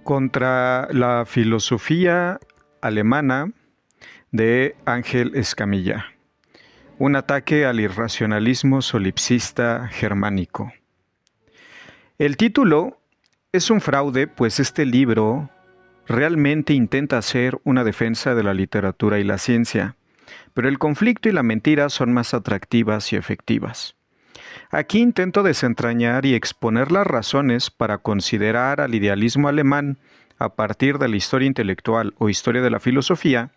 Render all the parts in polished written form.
Contra la filosofía alemana de Ángel Escamilla. Un ataque al irracionalismo solipsista germánico. El título es un fraude, pues este libro realmente intenta hacer una defensa de la literatura y la ciencia, pero el conflicto y la mentira son más atractivas y efectivas. Aquí intento desentrañar y exponer las razones para considerar al idealismo alemán a partir de la historia intelectual o historia de la filosofía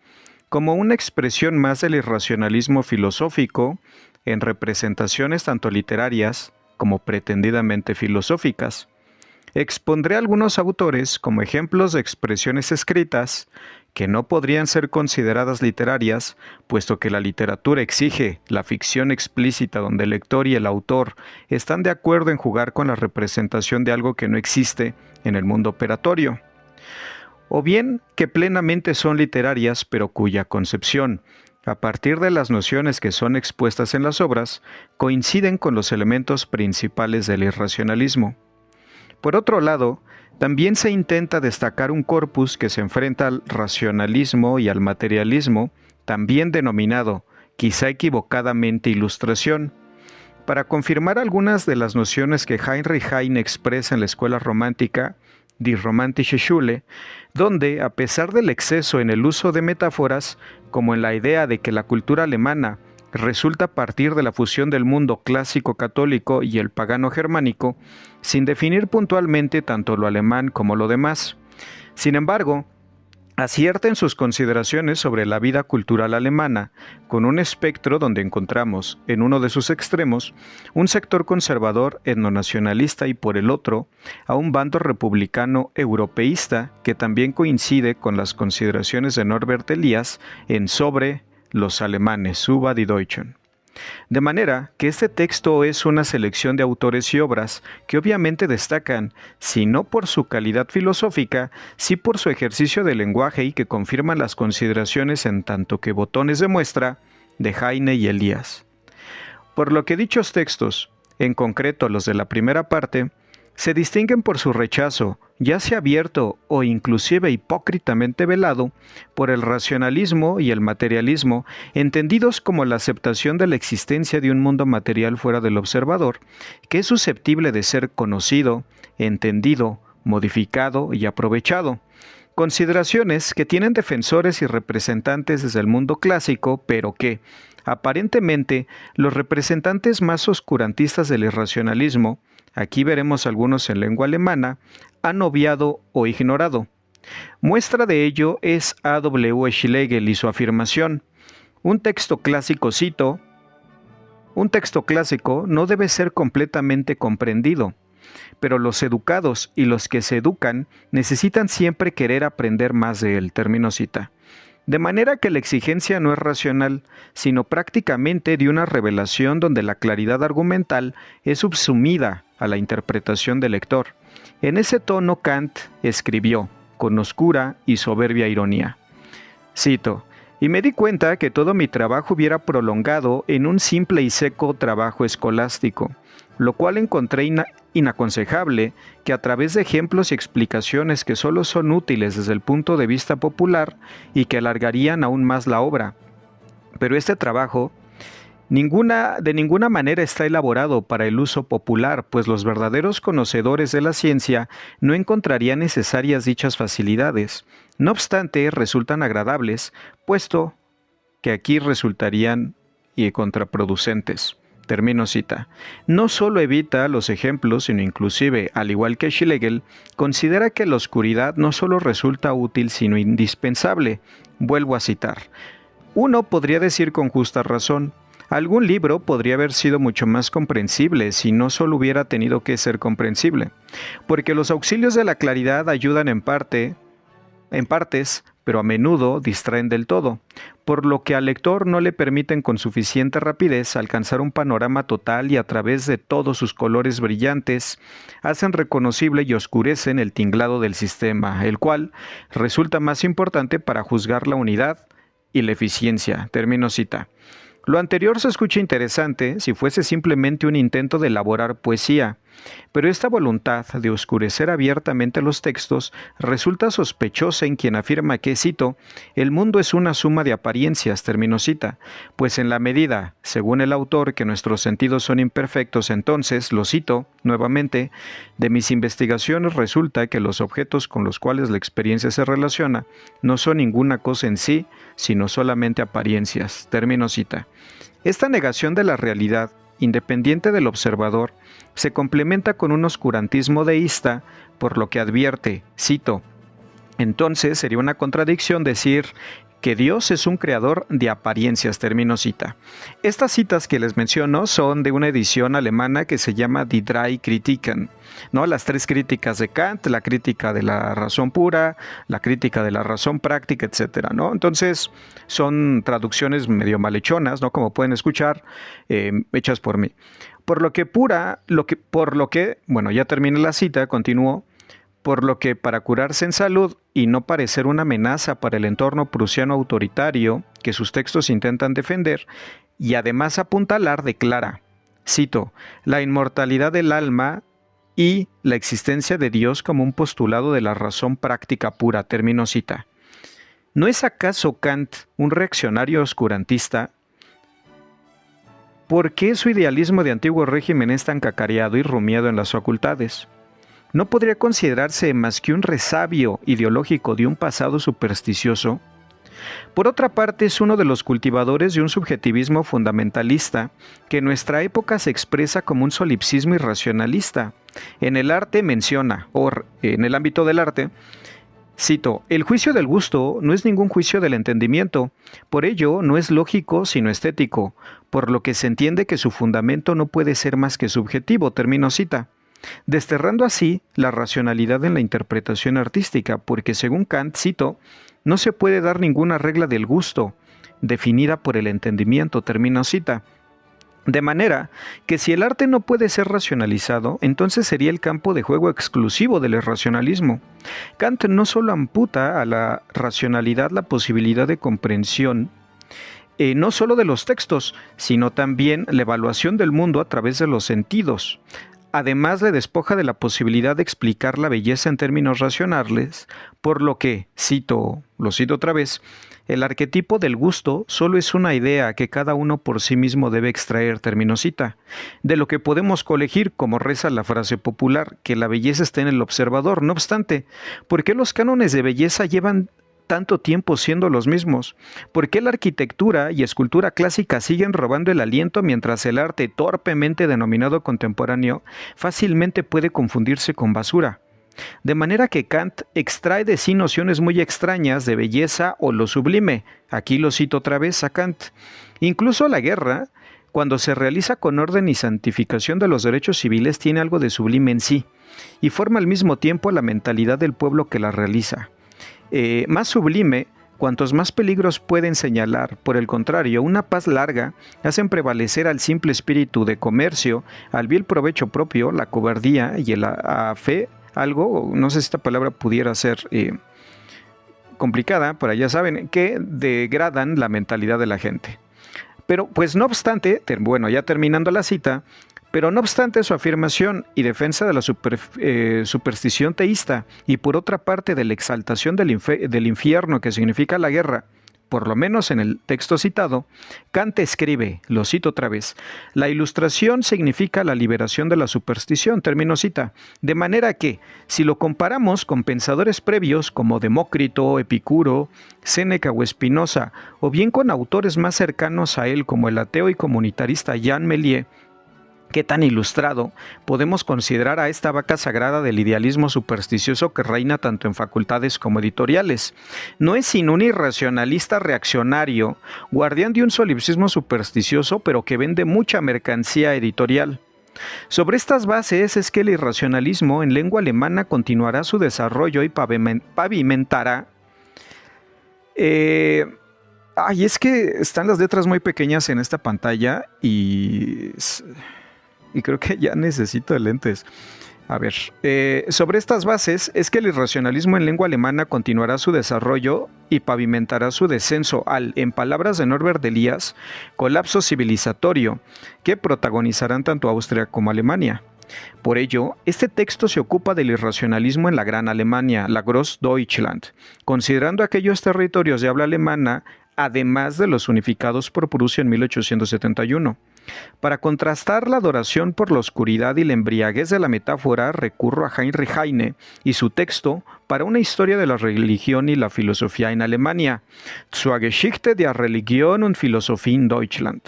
como una expresión más del irracionalismo filosófico en representaciones tanto literarias como pretendidamente filosóficas. Expondré algunos autores como ejemplos de expresiones escritas que no podrían ser consideradas literarias, puesto que la literatura exige la ficción explícita donde el lector y el autor están de acuerdo en jugar con la representación de algo que no existe en el mundo operatorio. O bien que plenamente son literarias, pero cuya concepción, a partir de las nociones que son expuestas en las obras, coinciden con los elementos principales del irracionalismo. Por otro lado, también se intenta destacar un corpus que se enfrenta al racionalismo y al materialismo, también denominado, quizá equivocadamente, ilustración, para confirmar algunas de las nociones que Heinrich Heine expresa en la escuela romántica, Die Romantische Schule, donde, a pesar del exceso en el uso de metáforas, como en la idea de que la cultura alemana resulta partir de la fusión del mundo clásico católico y el pagano germánico, sin definir puntualmente tanto lo alemán como lo demás. Sin embargo, acierta en sus consideraciones sobre la vida cultural alemana, con un espectro donde encontramos, en uno de sus extremos, un sector conservador etnonacionalista y por el otro, a un bando republicano europeísta que también coincide con las consideraciones de Norbert Elias en Sobre los alemanes, über die Deutschen. De manera que este texto es una selección de autores y obras que obviamente destacan, si no por su calidad filosófica, sí por su ejercicio de lenguaje y que confirman las consideraciones en tanto que botones de muestra de Heine y Elias. Por lo que dichos textos, en concreto los de la primera parte, se distinguen por su rechazo, ya sea abierto o inclusive hipócritamente velado, por el racionalismo y el materialismo, entendidos como la aceptación de la existencia de un mundo material fuera del observador, que es susceptible de ser conocido, entendido, modificado y aprovechado. Consideraciones que tienen defensores y representantes desde el mundo clásico, pero que, aparentemente, los representantes más oscurantistas del irracionalismo, aquí veremos algunos en lengua alemana, han obviado o ignorado. Muestra de ello es A. W. Schlegel y su afirmación. Un texto clásico no debe ser completamente comprendido, pero los educados y los que se educan necesitan siempre querer aprender más de él. Termino cita. De manera que la exigencia no es racional, sino prácticamente de una revelación donde la claridad argumental es subsumida a la interpretación del lector. En ese tono Kant escribió, con oscura y soberbia ironía. Cito, y me di cuenta que todo mi trabajo hubiera prolongado en un simple y seco trabajo escolástico, lo cual encontré inaconsejable que a través de ejemplos y explicaciones que solo son útiles desde el punto de vista popular y que alargarían aún más la obra. Pero este trabajo de ninguna manera está elaborado para el uso popular, pues los verdaderos conocedores de la ciencia no encontrarían necesarias dichas facilidades. No obstante, resultan agradables, puesto que aquí resultarían contraproducentes. Termino cita. No solo evita los ejemplos, sino inclusive, al igual que Schlegel, considera que la oscuridad no solo resulta útil, sino indispensable. Vuelvo a citar. Uno podría decir con justa razón, algún libro podría haber sido mucho más comprensible si no solo hubiera tenido que ser comprensible, porque los auxilios de la claridad ayudan en partes, pero a menudo distraen del todo, por lo que al lector no le permiten con suficiente rapidez alcanzar un panorama total y a través de todos sus colores brillantes hacen reconocible y oscurecen el tinglado del sistema, el cual resulta más importante para juzgar la unidad y la eficiencia. Termino cita. Lo anterior se escucha interesante si fuese simplemente un intento de elaborar poesía, pero esta voluntad de oscurecer abiertamente los textos resulta sospechosa en quien afirma que, cito, el mundo es una suma de apariencias, termino cita, pues en la medida, según el autor, que nuestros sentidos son imperfectos, entonces, lo cito nuevamente, de mis investigaciones resulta que los objetos con los cuales la experiencia se relaciona no son ninguna cosa en sí, sino solamente apariencias, termino cita. Esta negación de la realidad, independiente del observador, se complementa con un oscurantismo deísta, por lo que advierte, cito, entonces sería una contradicción decir que Dios es un creador de apariencias, termino cita. Estas citas que les menciono son de una edición alemana que se llama Die drei Kritiken, ¿no? Las tres críticas de Kant, la crítica de la razón pura, la crítica de la razón práctica, etcétera, ¿no? Entonces son traducciones medio malhechonas, ¿no? Como pueden escuchar, hechas por mí. Bueno, ya terminé la cita, continúo. Por lo que para curarse en salud y no parecer una amenaza para el entorno prusiano autoritario que sus textos intentan defender, y además apuntalar, declara, cito, la inmortalidad del alma y la existencia de Dios como un postulado de la razón práctica pura, termino cita. ¿No es acaso Kant un reaccionario oscurantista? ¿Por qué su idealismo de antiguo régimen es tan cacareado y rumiado en las facultades? ¿No podría considerarse más que un resabio ideológico de un pasado supersticioso? Por otra parte, es uno de los cultivadores de un subjetivismo fundamentalista que en nuestra época se expresa como un solipsismo irracionalista. En el arte menciona, en el ámbito del arte, cito, el juicio del gusto no es ningún juicio del entendimiento, por ello no es lógico sino estético, por lo que se entiende que su fundamento no puede ser más que subjetivo, termino cita. Desterrando así la racionalidad en la interpretación artística, porque según Kant, cito, no se puede dar ninguna regla del gusto, definida por el entendimiento, termino cita. De manera que si el arte no puede ser racionalizado, entonces sería el campo de juego exclusivo del irracionalismo. Kant no solo amputa a la racionalidad la posibilidad de comprensión, no solo de los textos, sino también la evaluación del mundo a través de los sentidos. Además, le despoja de la posibilidad de explicar la belleza en términos racionales, por lo que, lo cito otra vez, el arquetipo del gusto solo es una idea que cada uno por sí mismo debe extraer, termino cita, de lo que podemos colegir, como reza la frase popular, que la belleza está en el observador. No obstante, ¿por qué los cánones de belleza llevan tanto tiempo siendo los mismos? ¿Por qué la arquitectura y escultura clásica siguen robando el aliento mientras el arte torpemente denominado contemporáneo fácilmente puede confundirse con basura? De manera que Kant extrae de sí nociones muy extrañas de belleza o lo sublime. Aquí lo cito otra vez a Kant. Incluso la guerra, cuando se realiza con orden y santificación de los derechos civiles, tiene algo de sublime en sí, y forma al mismo tiempo la mentalidad del pueblo que la realiza. Más sublime, cuantos más peligros pueden señalar. Por el contrario, una paz larga hacen prevalecer al simple espíritu de comercio, al vil provecho propio, la cobardía y la fe, algo, no sé si esta palabra pudiera ser complicada, pero ya saben, que degradan la mentalidad de la gente. Pero pues no obstante, bueno, ya terminando la cita, pero no obstante su afirmación y defensa de la superstición teísta y por otra parte de la exaltación del infierno que significa la guerra, por lo menos en el texto citado, Kant escribe, lo cito otra vez, la ilustración significa la liberación de la superstición, termino cita, de manera que, si lo comparamos con pensadores previos como Demócrito, Epicuro, Séneca o Spinoza, o bien con autores más cercanos a él como el ateo y comunitarista Jean Méliès, ¿qué tan ilustrado podemos considerar a esta vaca sagrada del idealismo supersticioso que reina tanto en facultades como editoriales? No es sino un irracionalista reaccionario, guardián de un solipsismo supersticioso, pero que vende mucha mercancía editorial. Sobre estas bases es que el irracionalismo en lengua alemana continuará su desarrollo y pavimentará. Es que están las letras muy pequeñas en esta pantalla y creo que ya necesito lentes. A ver, sobre estas bases es que el irracionalismo en lengua alemana continuará su desarrollo y pavimentará su descenso al, en palabras de Norbert Elias, colapso civilizatorio que protagonizarán tanto Austria como Alemania. Por ello, este texto se ocupa del irracionalismo en la Gran Alemania, la Großdeutschland, considerando aquellos territorios de habla alemana, además de los unificados por Prusia en 1871. Para contrastar la adoración por la oscuridad y la embriaguez de la metáfora, recurro a Heinrich Heine y su texto para una historia de la religión y la filosofía en Alemania, Zur Geschichte der Religion und Philosophie in Deutschland,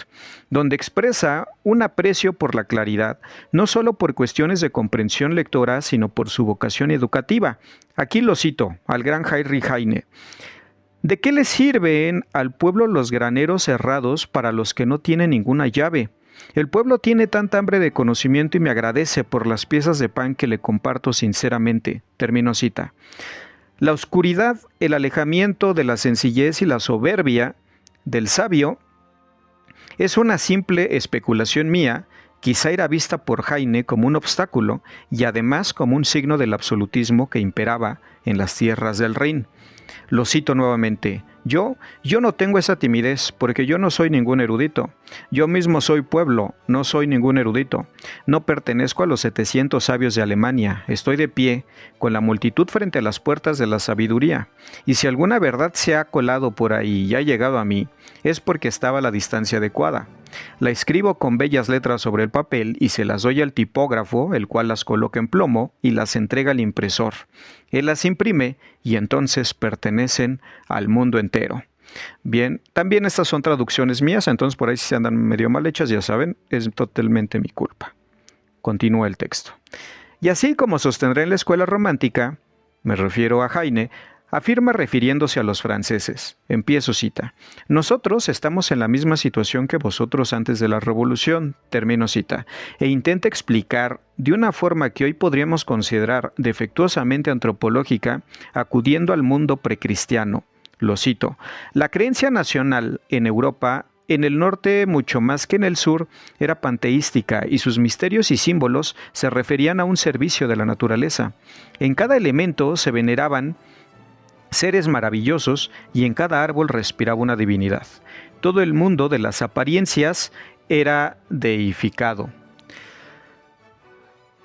donde expresa un aprecio por la claridad, no solo por cuestiones de comprensión lectora, sino por su vocación educativa. Aquí lo cito, al gran Heinrich Heine. ¿De qué le sirven al pueblo los graneros cerrados para los que no tienen ninguna llave? El pueblo tiene tanta hambre de conocimiento y me agradece por las piezas de pan que le comparto sinceramente. Termino cita. La oscuridad, el alejamiento de la sencillez y la soberbia del sabio es una simple especulación mía, quizá era vista por Heine como un obstáculo y además como un signo del absolutismo que imperaba en las tierras del Rin. Lo cito nuevamente. Yo no tengo esa timidez porque yo no soy ningún erudito. Yo mismo soy pueblo, no soy ningún erudito. No pertenezco a los 700 sabios de Alemania. Estoy de pie, con la multitud frente a las puertas de la sabiduría. Y si alguna verdad se ha colado por ahí y ha llegado a mí, es porque estaba a la distancia adecuada. La escribo con bellas letras sobre el papel y se las doy al tipógrafo, el cual las coloca en plomo y las entrega al impresor. Él las imprime y entonces pertenecen al mundo entero. Bien, también estas son traducciones mías, entonces por ahí si se andan medio mal hechas, ya saben, es totalmente mi culpa. Continúa el texto. Y así como sostendré en la escuela romántica, me refiero a Heine, afirma refiriéndose a los franceses. Empiezo cita. Nosotros estamos en la misma situación que vosotros antes de la Revolución, termino cita, e intenta explicar de una forma que hoy podríamos considerar defectuosamente antropológica, acudiendo al mundo precristiano. Lo cito. La creencia nacional en Europa, en el norte mucho más que en el sur, era panteística y sus misterios y símbolos se referían a un servicio de la naturaleza. En cada elemento se veneraban seres maravillosos y en cada árbol respiraba una divinidad. Todo el mundo de las apariencias era deificado.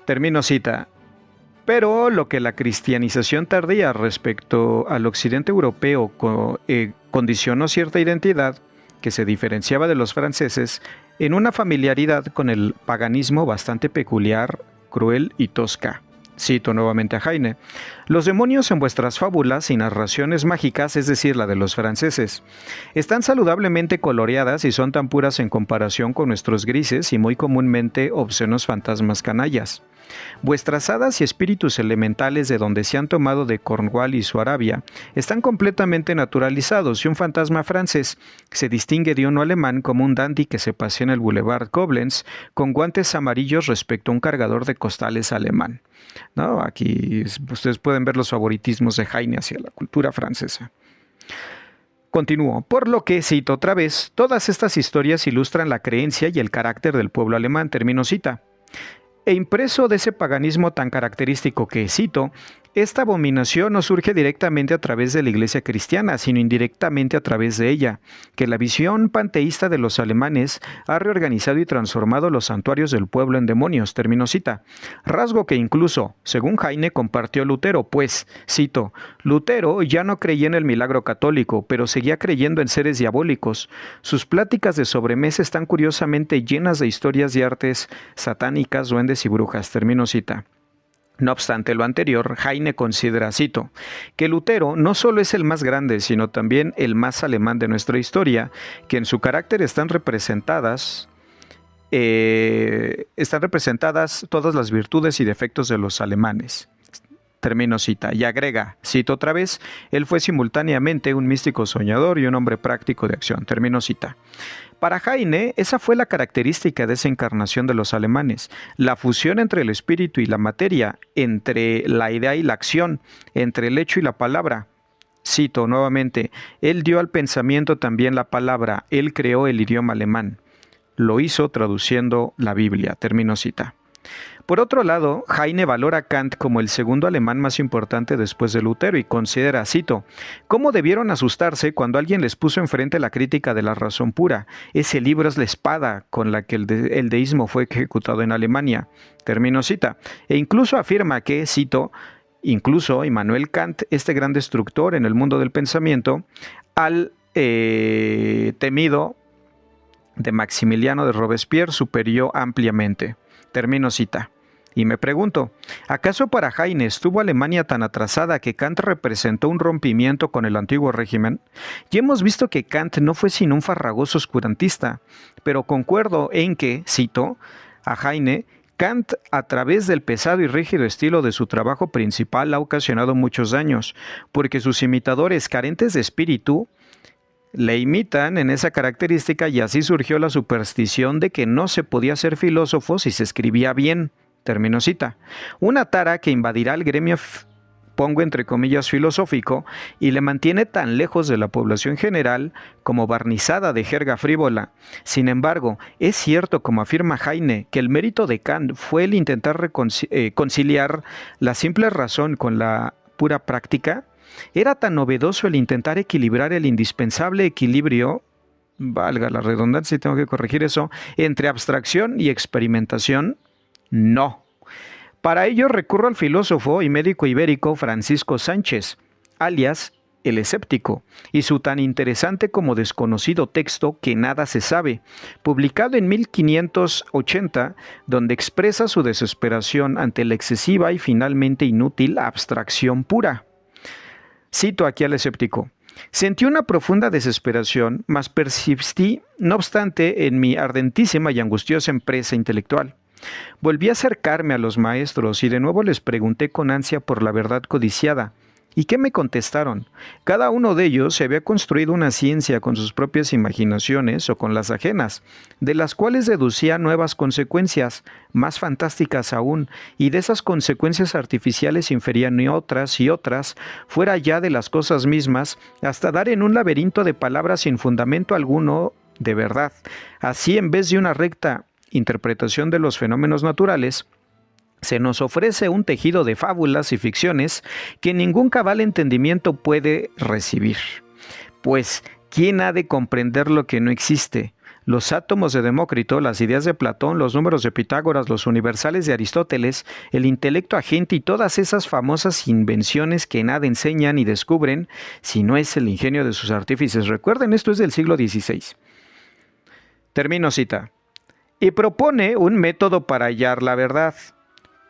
Termino cita. Pero lo que la cristianización tardía respecto al occidente europeo condicionó cierta identidad que se diferenciaba de los franceses en una familiaridad con el paganismo bastante peculiar, cruel y tosca. Cito nuevamente a Heine. Los demonios en vuestras fábulas y narraciones mágicas, es decir, la de los franceses, están saludablemente coloreadas y son tan puras en comparación con nuestros grises y muy comúnmente obscenos fantasmas canallas. Vuestras hadas y espíritus elementales de donde se han tomado de Cornwall y su Arabia están completamente naturalizados y un fantasma francés se distingue de uno alemán como un dandy que se pasea en el Boulevard Koblenz con guantes amarillos respecto a un cargador de costales alemán. ¿No? Aquí ustedes pueden ver los favoritismos de Heine hacia la cultura francesa. Continúo, por lo que, cito otra vez, todas estas historias ilustran la creencia y el carácter del pueblo alemán, termino cita. E impreso de ese paganismo tan característico que, cito, esta abominación no surge directamente a través de la iglesia cristiana, sino indirectamente a través de ella, que la visión panteísta de los alemanes ha reorganizado y transformado los santuarios del pueblo en demonios, termino cita, rasgo que incluso, según Heine, compartió Lutero, pues, cito, Lutero ya no creía en el milagro católico, pero seguía creyendo en seres diabólicos. Sus pláticas de sobremesa están curiosamente llenas de historias de artes satánicas, duendes y brujas, termino cita. No obstante lo anterior, Heine considera, cito, que Lutero no solo es el más grande, sino también el más alemán de nuestra historia, que en su carácter están representadas todas las virtudes y defectos de los alemanes. Termino cita. Y agrega, cito otra vez, él fue simultáneamente un místico soñador y un hombre práctico de acción. Termino cita. Para Heine, esa fue la característica de esa encarnación de los alemanes, la fusión entre el espíritu y la materia, entre la idea y la acción, entre el hecho y la palabra. Cito nuevamente, él dio al pensamiento también la palabra, él creó el idioma alemán. Lo hizo traduciendo la Biblia. Termino cita. Por otro lado, Heine valora a Kant como el segundo alemán más importante después de Lutero y considera, cito, «cómo debieron asustarse cuando alguien les puso enfrente la crítica de la razón pura. Ese libro es la espada con la que el deísmo fue ejecutado en Alemania». Termino cita. E incluso afirma que, cito, «incluso Immanuel Kant, este gran destructor en el mundo del pensamiento, al temido de Maximiliano de Robespierre superior ampliamente». Termino cita. Y me pregunto, ¿acaso para Heine estuvo Alemania tan atrasada que Kant representó un rompimiento con el antiguo régimen? Ya hemos visto que Kant no fue sino un farragoso oscurantista, pero concuerdo en que, cito, a Heine, Kant, a través del pesado y rígido estilo de su trabajo principal, ha ocasionado muchos daños, porque sus imitadores carentes de espíritu le imitan en esa característica y así surgió la superstición de que no se podía ser filósofo si se escribía bien. Termino cita. Una tara que invadirá el gremio, pongo entre comillas, filosófico y le mantiene tan lejos de la población general como barnizada de jerga frívola. Sin embargo, es cierto, como afirma Heine, que el mérito de Kant fue el intentar conciliar la simple razón con la pura práctica. Era tan novedoso el intentar equilibrar el indispensable equilibrio, valga la redundancia, tengo que corregir eso, entre abstracción y experimentación. No. Para ello recurro al filósofo y médico ibérico Francisco Sánchez, alias el escéptico, y su tan interesante como desconocido texto Que nada se sabe, publicado en 1580, donde expresa su desesperación ante la excesiva y finalmente inútil abstracción pura. Cito aquí al escéptico. Sentí una profunda desesperación, mas persistí, no obstante, en mi ardentísima y angustiosa empresa intelectual. Volví a acercarme a los maestros y de nuevo les pregunté con ansia por la verdad codiciada. ¿Y qué me contestaron? Cada uno de ellos se había construido una ciencia con sus propias imaginaciones o con las ajenas, de las cuales deducía nuevas consecuencias, más fantásticas aún, y de esas consecuencias artificiales inferían otras y otras, fuera ya de las cosas mismas, hasta dar en un laberinto de palabras sin fundamento alguno de verdad. Así, en vez de una recta interpretación de los fenómenos naturales, se nos ofrece un tejido de fábulas y ficciones que ningún cabal entendimiento puede recibir. Pues, ¿quién ha de comprender lo que no existe? Los átomos de Demócrito, las ideas de Platón, los números de Pitágoras, los universales de Aristóteles, el intelecto agente y todas esas famosas invenciones que nada enseñan ni descubren, si no es el ingenio de sus artífices. Recuerden, esto es del siglo XVI. Termino cita. Y propone un método para hallar la verdad.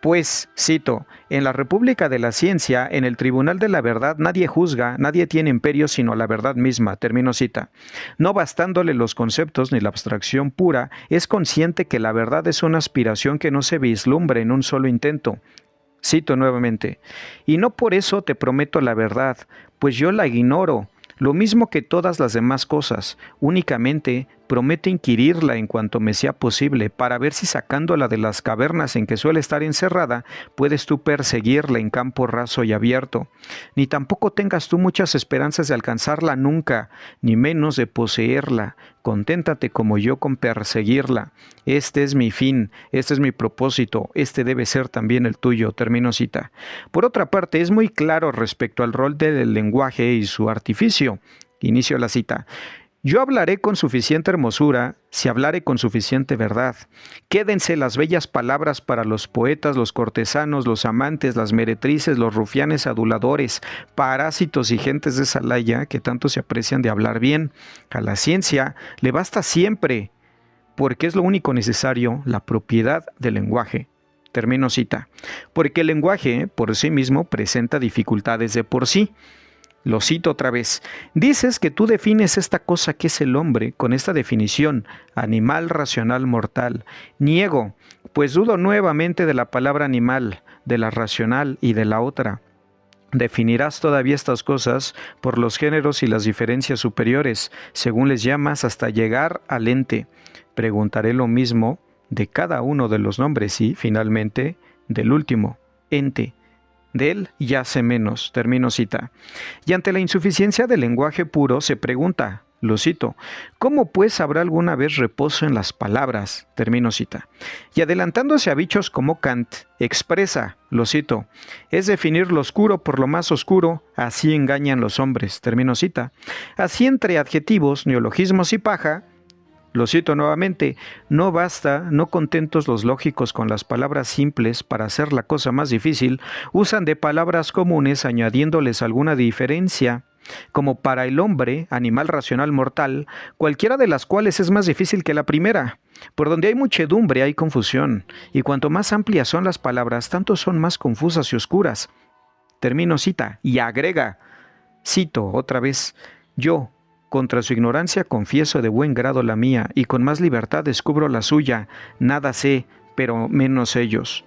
Pues, cito, en la República de la Ciencia, en el Tribunal de la Verdad, nadie juzga, nadie tiene imperio sino la verdad misma. Termino cita. No bastándole los conceptos ni la abstracción pura, es consciente que la verdad es una aspiración que no se vislumbra en un solo intento. Cito nuevamente. Y no por eso te prometo la verdad, pues yo la ignoro. Lo mismo que todas las demás cosas, únicamente prometo inquirirla en cuanto me sea posible para ver si sacándola de las cavernas en que suele estar encerrada, puedes tú perseguirla en campo raso y abierto. Ni tampoco tengas tú muchas esperanzas de alcanzarla nunca, ni menos de poseerla. Conténtate como yo con perseguirla. Este es mi fin, este es mi propósito, este debe ser también el tuyo. Termino cita. Por otra parte, es muy claro respecto al rol del lenguaje y su artificio. Inicio la cita. Yo hablaré con suficiente hermosura si hablare con suficiente verdad. Quédense las bellas palabras para los poetas, los cortesanos, los amantes, las meretrices, los rufianes aduladores, parásitos y gentes de Salaya que tanto se aprecian de hablar bien. A la ciencia le basta siempre, porque es lo único necesario, la propiedad del lenguaje. Termino cita. Porque el lenguaje por sí mismo presenta dificultades de por sí. Lo cito otra vez. Dices que tú defines esta cosa que es el hombre con esta definición, animal racional mortal. Niego, pues dudo nuevamente de la palabra animal, de la racional y de la otra. Definirás todavía estas cosas por los géneros y las diferencias superiores, según les llamas, hasta llegar al ente. Preguntaré lo mismo de cada uno de los nombres y, finalmente, del último, ente. De él ya sé menos. Termino cita. Y ante la insuficiencia del lenguaje puro se pregunta, Lo cito. ¿Cómo pues habrá alguna vez reposo en las palabras? Termino cita. Y adelantándose a bichos como Kant, expresa, lo cito, es definir lo oscuro por lo más oscuro, así engañan los hombres. Termino cita. Así entre adjetivos, neologismos y paja, lo cito nuevamente, no basta, no contentos los lógicos con las palabras simples para hacer la cosa más difícil, usan de palabras comunes añadiéndoles alguna diferencia, como para el hombre, animal racional mortal, cualquiera de las cuales es más difícil que la primera. Por donde hay muchedumbre hay confusión, y cuanto más amplias son las palabras, tanto son más confusas y oscuras. Termino cita, y agrega, cito otra vez, yo, contra su ignorancia confieso de buen grado la mía, y con más libertad descubro la suya, nada sé, pero menos ellos.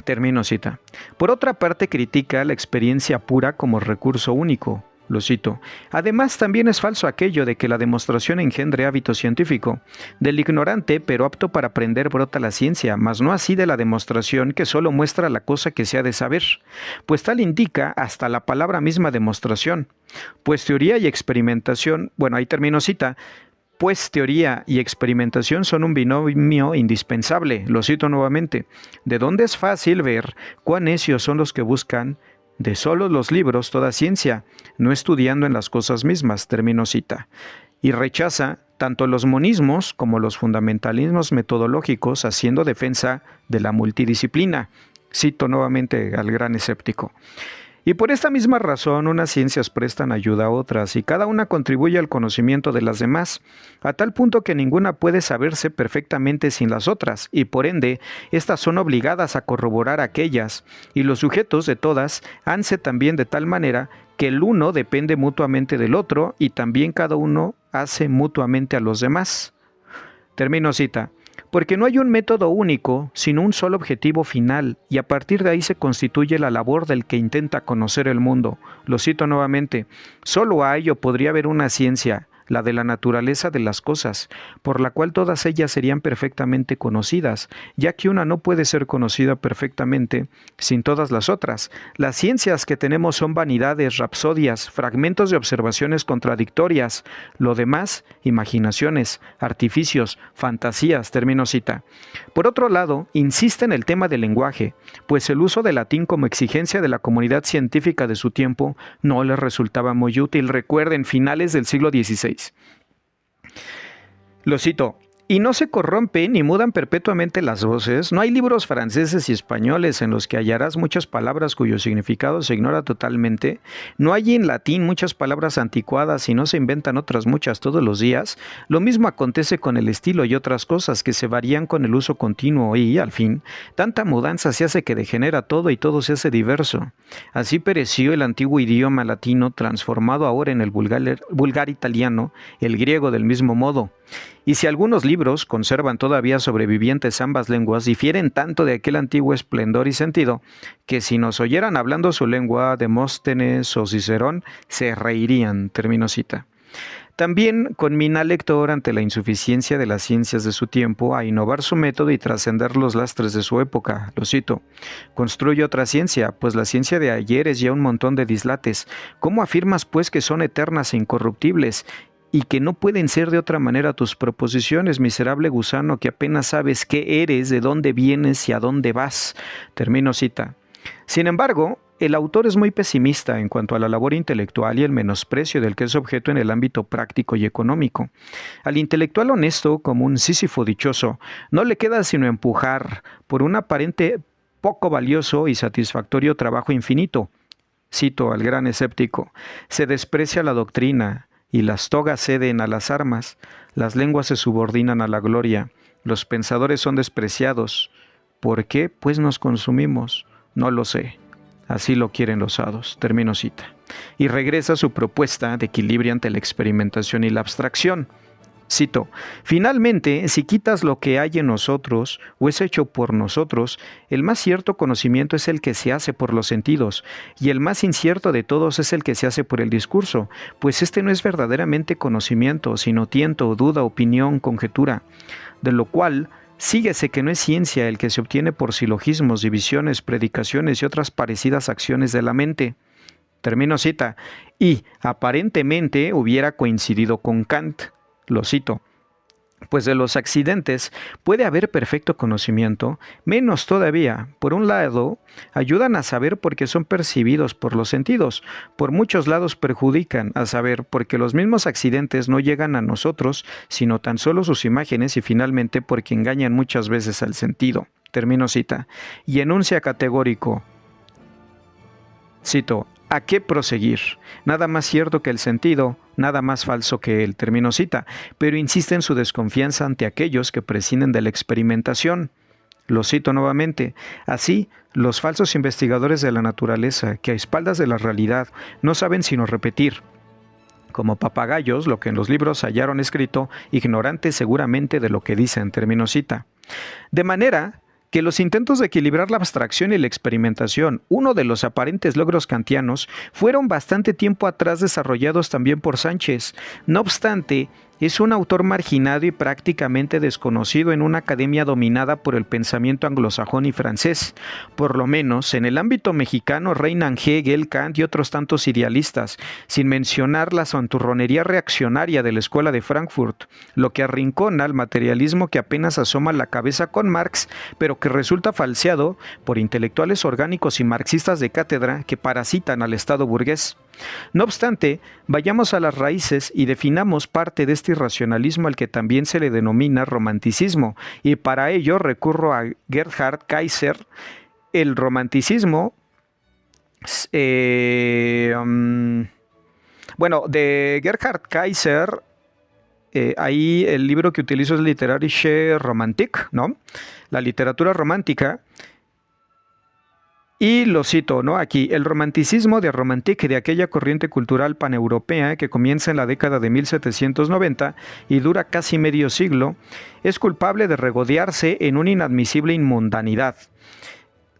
Termino cita. Por otra parte, critica la experiencia pura como recurso único. Lo cito. Además, también es falso aquello de que la demostración engendre hábito científico. Del ignorante, pero apto para aprender, brota la ciencia, mas no así de la demostración que solo muestra la cosa que se ha de saber. Pues tal indica hasta la palabra misma demostración. Pues teoría y experimentación, bueno, ahí termino cita, pues teoría y experimentación son un binomio indispensable, lo cito nuevamente, de donde es fácil ver cuán necios son los que buscan de solos los libros toda ciencia, no estudiando en las cosas mismas, termino cita, y rechaza tanto los monismos como los fundamentalismos metodológicos haciendo defensa de la multidisciplina, cito nuevamente al gran escéptico. Y por esta misma razón, unas ciencias prestan ayuda a otras y cada una contribuye al conocimiento de las demás, a tal punto que ninguna puede saberse perfectamente sin las otras, y por ende, estas son obligadas a corroborar aquellas, y los sujetos de todas hanse también de tal manera que el uno depende mutuamente del otro y también cada uno hace mutuamente a los demás. Termino cita. Porque no hay un método único, sino un solo objetivo final, y a partir de ahí se constituye la labor del que intenta conocer el mundo. Lo cito nuevamente, solo a ello podría haber una ciencia, la de la naturaleza de las cosas, por la cual todas ellas serían perfectamente conocidas, ya que una no puede ser conocida perfectamente sin todas las otras. Las ciencias que tenemos son vanidades, rapsodias, fragmentos de observaciones contradictorias, lo demás, imaginaciones, artificios, fantasías, termino cita. Por otro lado, insiste en el tema del lenguaje, pues el uso del latín como exigencia de la comunidad científica de su tiempo no les resultaba muy útil. Recuerden, finales del siglo XVI. Lo cito. Y no se corrompen ni mudan perpetuamente las voces. No hay libros franceses y españoles en los que hallarás muchas palabras cuyo significado se ignora totalmente. No hay en latín muchas palabras anticuadas y no se inventan otras muchas todos los días. Lo mismo acontece con el estilo y otras cosas que se varían con el uso continuo y, al fin, tanta mudanza se hace que degenera todo y todo se hace diverso. Así pereció el antiguo idioma latino transformado ahora en el vulgar italiano, el griego del mismo modo. Y si algunos libros conservan todavía sobrevivientes ambas lenguas, difieren tanto de aquel antiguo esplendor y sentido, que si nos oyeran hablando su lengua, Demóstenes o Cicerón, se reirían. Termino cita. También conmina al lector ante la insuficiencia de las ciencias de su tiempo a innovar su método y trascender los lastres de su época. Lo cito. Construye otra ciencia, pues la ciencia de ayer es ya un montón de dislates. ¿Cómo afirmas, pues, que son eternas e incorruptibles? Y que no pueden ser de otra manera tus proposiciones, miserable gusano, que apenas sabes qué eres, de dónde vienes y a dónde vas. Termino cita. Sin embargo, el autor es muy pesimista en cuanto a la labor intelectual y el menosprecio del que es objeto en el ámbito práctico y económico. Al intelectual honesto, como un Sísifo dichoso, no le queda sino empujar por un aparente poco valioso y satisfactorio trabajo infinito. Cito al gran escéptico. Se desprecia la doctrina, y las togas ceden a las armas, las lenguas se subordinan a la gloria, los pensadores son despreciados. ¿Por qué, pues, nos consumimos? No lo sé. Así lo quieren los hados. Termino cita. Y regresa a su propuesta de equilibrio ante la experimentación y la abstracción. Cito, finalmente, si quitas lo que hay en nosotros o es hecho por nosotros, el más cierto conocimiento es el que se hace por los sentidos, y el más incierto de todos es el que se hace por el discurso, pues este no es verdaderamente conocimiento, sino tiento, duda, opinión, conjetura, de lo cual síguese que no es ciencia el que se obtiene por silogismos, divisiones, predicaciones y otras parecidas acciones de la mente. Termino cita. y aparentemente hubiera coincidido con Kant. Lo cito. Pues de los accidentes puede haber perfecto conocimiento, menos todavía. Por un lado, ayudan a saber porque son percibidos por los sentidos. Por muchos lados perjudican, a saber, porque los mismos accidentes no llegan a nosotros, sino tan solo sus imágenes y finalmente porque engañan muchas veces al sentido. Termino cita. Y enuncia categórico. Cito. ¿A qué proseguir? Nada más cierto que el sentido, nada más falso que él, termino cita, pero insiste en su desconfianza ante aquellos que prescinden de la experimentación. Lo cito nuevamente. Así, los falsos investigadores de la naturaleza, que a espaldas de la realidad no saben sino repetir, como papagayos, lo que en los libros hallaron escrito, ignorantes seguramente de lo que dicen, termino cita. De manera que los intentos de equilibrar la abstracción y la experimentación, uno de los aparentes logros kantianos, fueron bastante tiempo atrás desarrollados también por Sánchez. No obstante, es un autor marginado y prácticamente desconocido en una academia dominada por el pensamiento anglosajón y francés. Por lo menos, en el ámbito mexicano reinan Hegel, Kant y otros tantos idealistas, sin mencionar la santurronería reaccionaria de la Escuela de Frankfurt, lo que arrincona al materialismo que apenas asoma la cabeza con Marx, pero que resulta falseado por intelectuales orgánicos y marxistas de cátedra que parasitan al Estado burgués. No obstante, vayamos a las raíces y definamos parte de este irracionalismo al que también se le denomina romanticismo, y para ello recurro a Gerhard Kaiser. El romanticismo, de Gerhard Kaiser, ahí el libro que utilizo es Literarische Romantik, ¿no? La literatura romántica. Y lo cito, ¿no? Aquí, el romanticismo de Romantique, de aquella corriente cultural paneuropea que comienza en la década de 1790 y dura casi medio siglo, es culpable de regodearse en una inadmisible inmundanidad.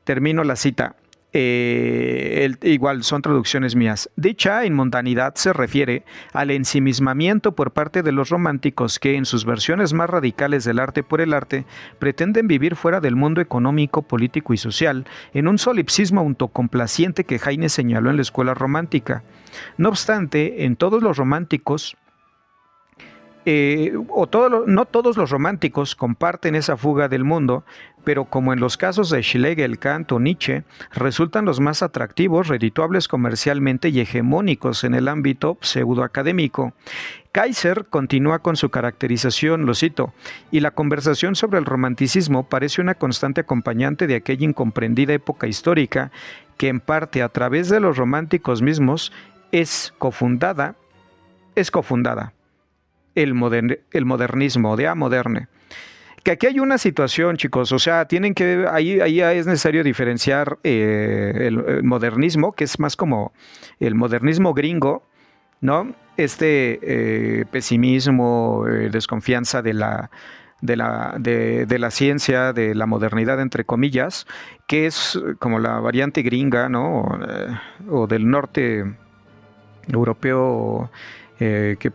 Termino la cita. Igual son traducciones mías. Dicha inmundanidad se refiere al ensimismamiento por parte de los románticos que, en sus versiones más radicales del arte por el arte, pretenden vivir fuera del mundo económico, político y social, en un solipsismo autocomplaciente que Heine señaló en la escuela romántica. No obstante, en todos los románticos, no todos los románticos comparten esa fuga del mundo, pero como en los casos de Schlegel, Kant o Nietzsche, resultan los más atractivos, redituables comercialmente y hegemónicos en el ámbito pseudoacadémico. Kaiser continúa con su caracterización, lo cito, y la conversación sobre el romanticismo parece una constante acompañante de aquella incomprendida época histórica que en parte a través de los románticos mismos es cofundada. El modernismo, de A moderne. Que aquí hay una situación, chicos, o sea, ahí es necesario diferenciar el modernismo, que es más como el modernismo gringo, ¿no? Pesimismo, desconfianza de la ciencia, de la modernidad, entre comillas, que es como la variante gringa, ¿no? O del norte europeo, que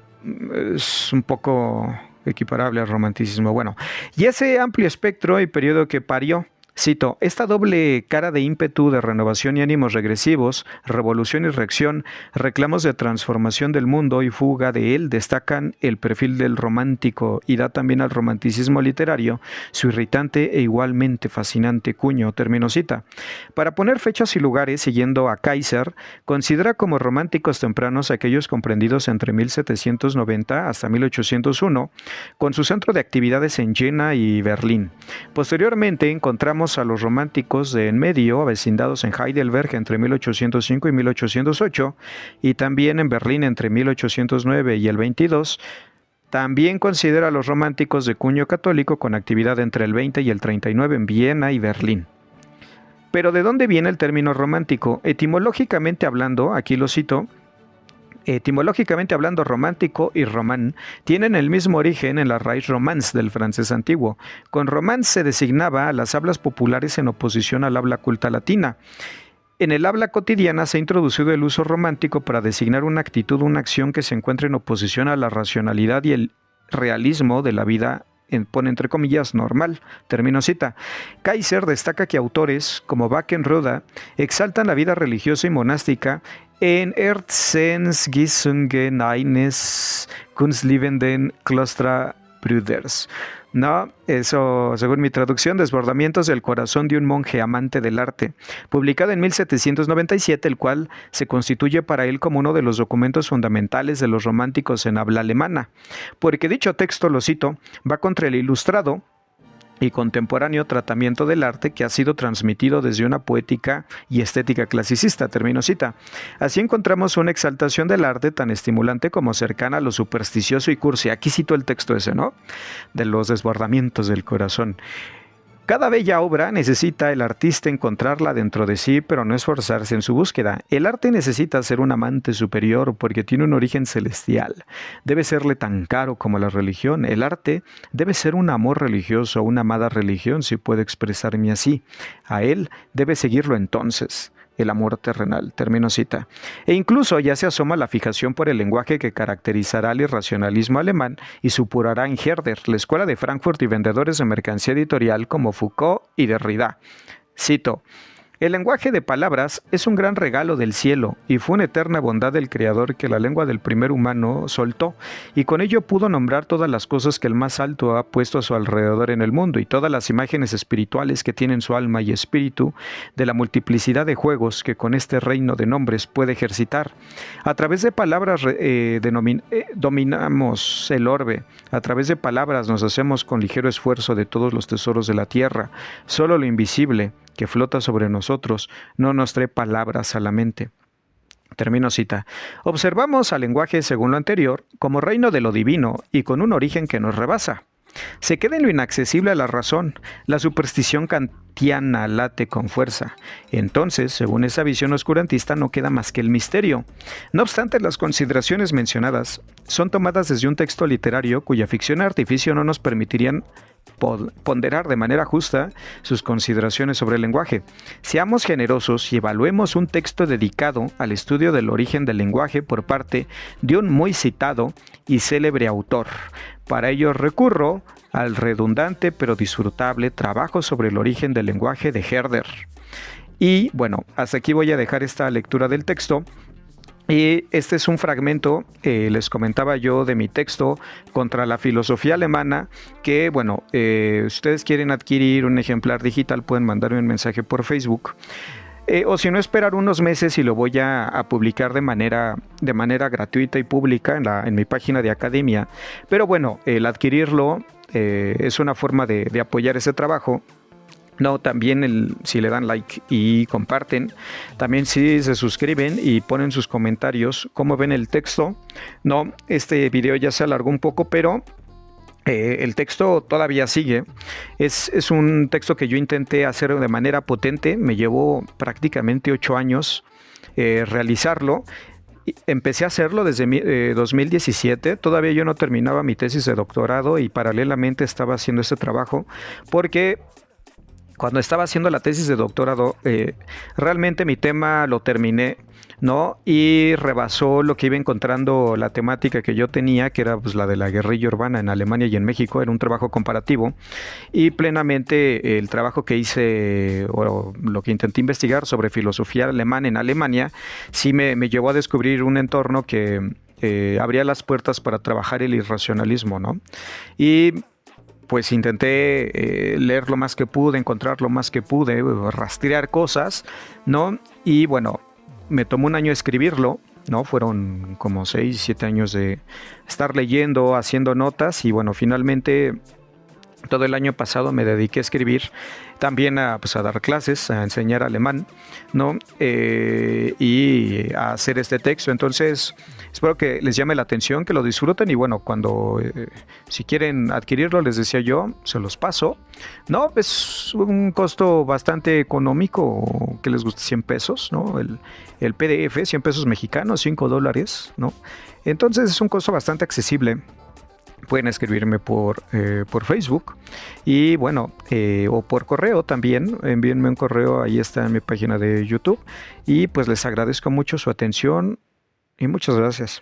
es un poco equiparable al romanticismo. Bueno, y ese amplio espectro y periodo que parió, cito, esta doble cara de ímpetu de renovación y ánimos regresivos, revolución y reacción, reclamos de transformación del mundo y fuga de él, destacan el perfil del romántico y da también al romanticismo literario su irritante e igualmente fascinante cuño, termino cita. Para poner fechas y lugares, siguiendo a Kaiser, considera como románticos tempranos aquellos comprendidos entre 1790 hasta 1801, con su centro de actividades en Jena y Berlín. Posteriormente encontramos a los románticos de en medio, avecindados en Heidelberg entre 1805 y 1808, y también en Berlín entre 1809 y el 22. También considera a los románticos de cuño católico con actividad entre el 20 y el 39 en Viena y Berlín. Pero ¿de dónde viene el término romántico? Etimológicamente hablando, aquí lo cito, etimológicamente hablando, romántico y román tienen el mismo origen en la raíz romance del francés antiguo. Con romance se designaba a las hablas populares en oposición al habla culta latina. En el habla cotidiana se ha introducido el uso romántico para designar una actitud, una acción que se encuentra en oposición a la racionalidad y el realismo de la vida, pone entre comillas, normal. Termino cita. Kaiser destaca que autores como Wackenroda exaltan la vida religiosa y monástica En Erzensgissungen eines Kunstlebenden Klosterbrüders. No, eso según mi traducción, Desbordamientos del corazón de un monje amante del arte, publicado en 1797, el cual se constituye para él como uno de los documentos fundamentales de los románticos en habla alemana, porque dicho texto, lo cito, va contra el ilustrado y contemporáneo tratamiento del arte que ha sido transmitido desde una poética y estética clasicista, termino cita. Así encontramos una exaltación del arte tan estimulante como cercana a lo supersticioso y cursi. Aquí cito el texto ese, ¿no? De los desbordamientos del corazón. Cada bella obra necesita el artista encontrarla dentro de sí, pero no esforzarse en su búsqueda. El arte necesita ser un amante superior porque tiene un origen celestial. Debe serle tan caro como la religión. El arte debe ser un amor religioso, una amada religión, si puedo expresarme así. A él debe seguirlo entonces el amor terrenal, termino cita. E incluso ya se asoma la fijación por el lenguaje que caracterizará al irracionalismo alemán y supurará en Herder, la escuela de Frankfurt y vendedores de mercancía editorial como Foucault y Derrida. Cito: el lenguaje de palabras es un gran regalo del cielo y fue una eterna bondad del Creador que la lengua del primer humano soltó y con ello pudo nombrar todas las cosas que el más alto ha puesto a su alrededor en el mundo y todas las imágenes espirituales que tienen su alma y espíritu de la multiplicidad de juegos que con este reino de nombres puede ejercitar. A través de palabras dominamos el orbe, a través de palabras nos hacemos con ligero esfuerzo de todos los tesoros de la tierra, solo lo invisible que flota sobre nosotros no nos trae palabras a la mente. Termino cita. Observamos al lenguaje, según lo anterior, como reino de lo divino y con un origen que nos rebasa. Se queda en lo inaccesible a la razón, la superstición kantiana late con fuerza. Entonces, según esa visión oscurantista, no queda más que el misterio. No obstante, las consideraciones mencionadas son tomadas desde un texto literario cuya ficción artificio no nos permitirían ponderar de manera justa sus consideraciones sobre el lenguaje. Seamos generosos y evaluemos un texto dedicado al estudio del origen del lenguaje por parte de un muy citado y célebre autor. Para ello recurro al redundante pero disfrutable trabajo sobre el origen del lenguaje de Herder. Y bueno, hasta aquí voy a dejar esta lectura del texto. Y este es un fragmento, les comentaba yo, de mi texto contra la filosofía alemana, que bueno, si ustedes quieren adquirir un ejemplar digital pueden mandarme un mensaje por Facebook. O si no, esperar unos meses y lo voy a publicar de manera gratuita y pública en mi página de academia. Pero bueno, el adquirirlo es una forma de apoyar ese trabajo. No, también si le dan like y comparten, también si se suscriben y ponen sus comentarios, cómo ven el texto. No, este video ya se alargó un poco, pero el texto todavía sigue. Es un texto que yo intenté hacer de manera potente, me llevó prácticamente 8 años realizarlo. Empecé a hacerlo desde 2017, todavía yo no terminaba mi tesis de doctorado y paralelamente estaba haciendo este trabajo porque cuando estaba haciendo la tesis de doctorado, realmente mi tema lo terminé, ¿no? Y rebasó lo que iba encontrando la temática que yo tenía, que era pues, la de la guerrilla urbana en Alemania y en México. Era un trabajo comparativo. Y plenamente el trabajo que hice, o lo que intenté investigar sobre filosofía alemana en Alemania, sí me llevó a descubrir un entorno que abría las puertas para trabajar el irracionalismo, ¿no? Y pues intenté leer lo más que pude, encontrar lo más que pude, rastrear cosas, ¿no? Y bueno, me tomó un año escribirlo, ¿no? Fueron como 6, 7 años de estar leyendo, haciendo notas y bueno, finalmente todo el año pasado me dediqué a escribir, también a dar clases, a enseñar alemán, ¿no? Y a hacer este texto. Entonces, espero que les llame la atención, que lo disfruten y bueno, cuando si quieren adquirirlo, les decía yo, se los paso. No, es un costo bastante económico, que les guste, 100 pesos, ¿no? El PDF, 100 pesos mexicanos, $5, ¿no? Entonces es un costo bastante accesible. Pueden escribirme por Facebook y bueno, o por correo también, envíenme un correo, ahí está en mi página de YouTube y pues les agradezco mucho su atención y muchas gracias.